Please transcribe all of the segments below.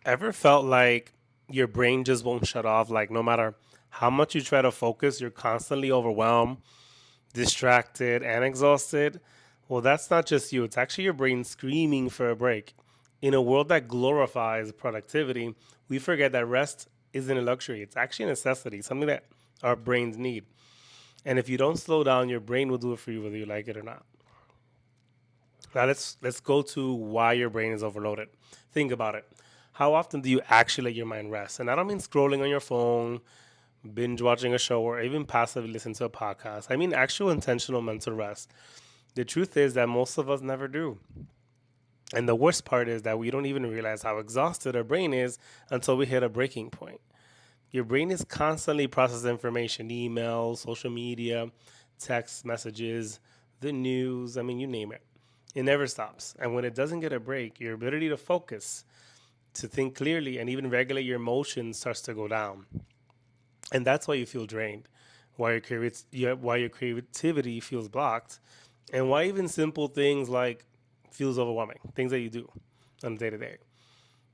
Ever felt like your brain just won't shut off? Like, no matter how much you try to focus, you're constantly overwhelmed, distracted, and exhausted? Well, that's not just you, it's actually your brain screaming for a break. In a world that glorifies productivity, we forget that rest isn't a luxury, it's actually a necessity, something that our brains need. And if you don't slow down, your brain will do it for you whether you like it or not. Now let's go to why your brain is overloaded. Think about it. How often do you actually let your mind rest? And I don't mean scrolling on your phone, binge watching a show, or even passively listen to a podcast. I mean actual intentional mental rest. The truth is that most of us never do. And the worst part is that we don't even realize how exhausted our brain is until we hit a breaking point. Your brain is constantly processing information, emails, social media, text messages, the news, I mean, you name it. It never stops. And when it doesn't get a break, your ability to focus, to think clearly, and even regulate your emotions starts to go down. And that's why you feel drained, why your creativity feels blocked, and why even simple things like feels overwhelming, things that you do on a day to day.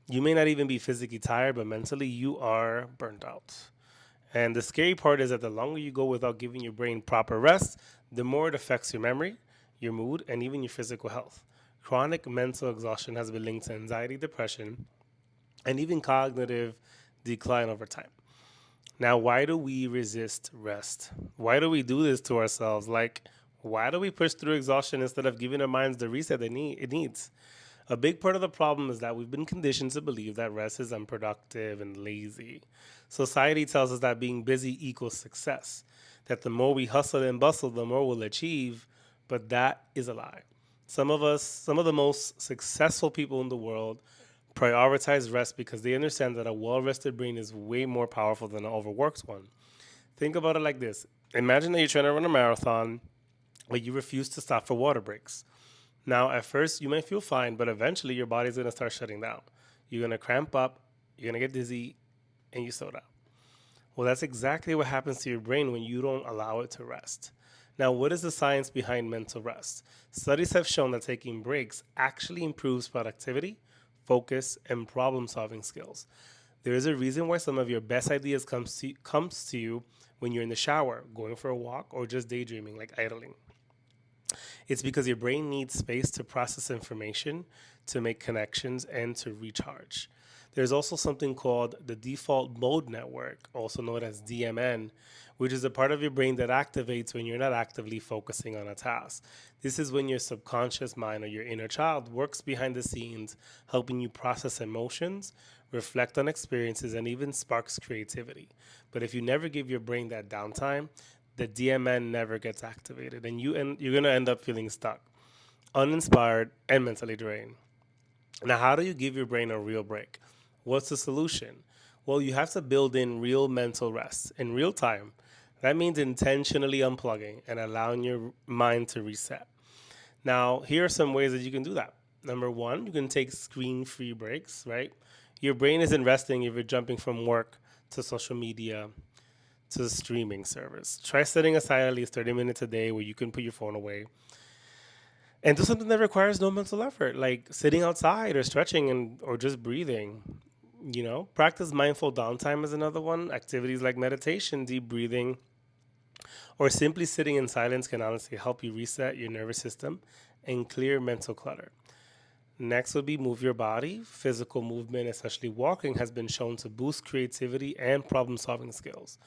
You may not even be physically tired, but mentally you are burnt out. And the scary part is that the longer you go without giving your brain proper rest, the more it affects your memory, your mood, and even your physical health. Chronic mental exhaustion has been linked to anxiety, depression, and even cognitive decline over time. Now, why do we resist rest? Why do we do this to ourselves? Like, why do we push through exhaustion instead of giving our minds the reset it needs? A big part of the problem is that we've been conditioned to believe that rest is unproductive and lazy. Society tells us that being busy equals success, that the more we hustle and bustle, the more we'll achieve, but that is a lie. Some of the most successful people in the world prioritize rest because they understand that a well rested brain is way more powerful than an overworked one. Think about it like this: imagine that you're trying to run a marathon, but you refuse to stop for water breaks. Now, at first, you may feel fine, but eventually your body's gonna start shutting down. You're gonna cramp up, you're gonna get dizzy, and you slow down. Well, that's exactly what happens to your brain when you don't allow it to rest. Now, what is the science behind mental rest? Studies have shown that taking breaks actually improves productivity, focus, and problem solving skills. There is a reason why some of your best ideas comes to you when you're in the shower, going for a walk, or just daydreaming, like idling. It's because your brain needs space to process information, to make connections, and to recharge. There's also something called the default mode network, also known as DMN, which is a part of your brain that activates when you're not actively focusing on a task. This is when your subconscious mind or your inner child works behind the scenes, helping you process emotions, reflect on experiences, and even sparks creativity. But if you never give your brain that downtime, the DMN never gets activated, and you're gonna end up feeling stuck, uninspired, and mentally drained. Now, how do you give your brain a real break? What's the solution? Well, you have to build in real mental rest in real time. That means intentionally unplugging and allowing your mind to reset. Now, here are some ways that you can do that. Number one, you can take screen free breaks, right? Your brain isn't resting if you're jumping from work to social media to the streaming service. Try setting aside at least 30 minutes a day where you can put your phone away and do something that requires no mental effort, like sitting outside or stretching and or just breathing. You know, practice mindful downtime is another one. Activities like meditation, deep breathing, or simply sitting in silence can honestly help you reset your nervous system and clear mental clutter. Next would be move your body. Physical movement, especially walking, has been shown to boost creativity and problem solving skills.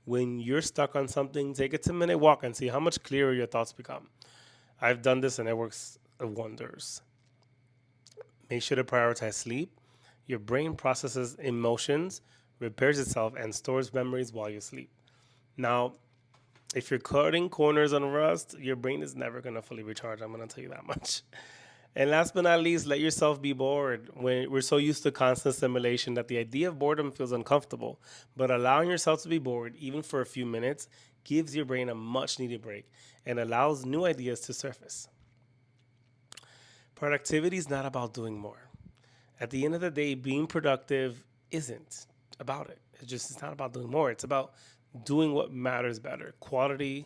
When you're stuck on something, take a 10-minute walk and see how much clearer your thoughts become. I've done this and it works wonders. Make sure to prioritize sleep. Your brain processes emotions, repairs itself, and stores memories while you sleep. Now, if you're cutting corners on rust, your brain is never going to fully recharge. I'm going to tell you that much. And last but not least, let yourself be bored. When we're so used to constant stimulation that the idea of boredom feels uncomfortable, but allowing yourself to be bored, even for a few minutes, gives your brain a much needed break and allows new ideas to surface. Productivity is not about doing more. At the end of the day, being productive isn't about it. It's not about doing more. It's about doing what matters better. Quality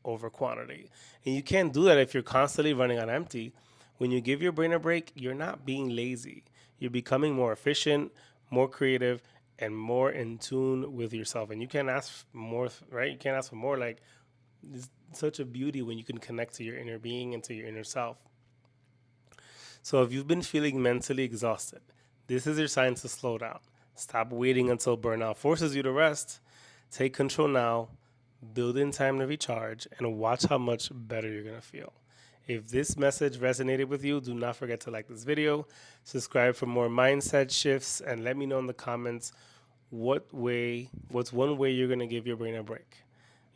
over quantity. And you can't do that if you're constantly running on empty. When you give your brain a break, you're not being lazy. you're becoming more efficient, more creative, and more in tune with yourself. And you can't ask for more, right? You can't ask for more. Like, it's such a beauty when you can connect to your inner being and to your inner self. So if you've been feeling mentally exhausted, this is your sign to slow down. Stop waiting until burnout forces you to rest. Take control now, build in time to recharge, and watch how much better you're going to feel. If this message resonated with you, do not forget to like this video, subscribe for more mindset shifts, and let me know in the comments what's one way you're going to give your brain a break.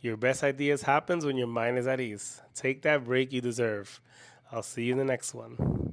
Your best ideas happens when your mind is at ease. Take that break you deserve. I'll see you in the next one.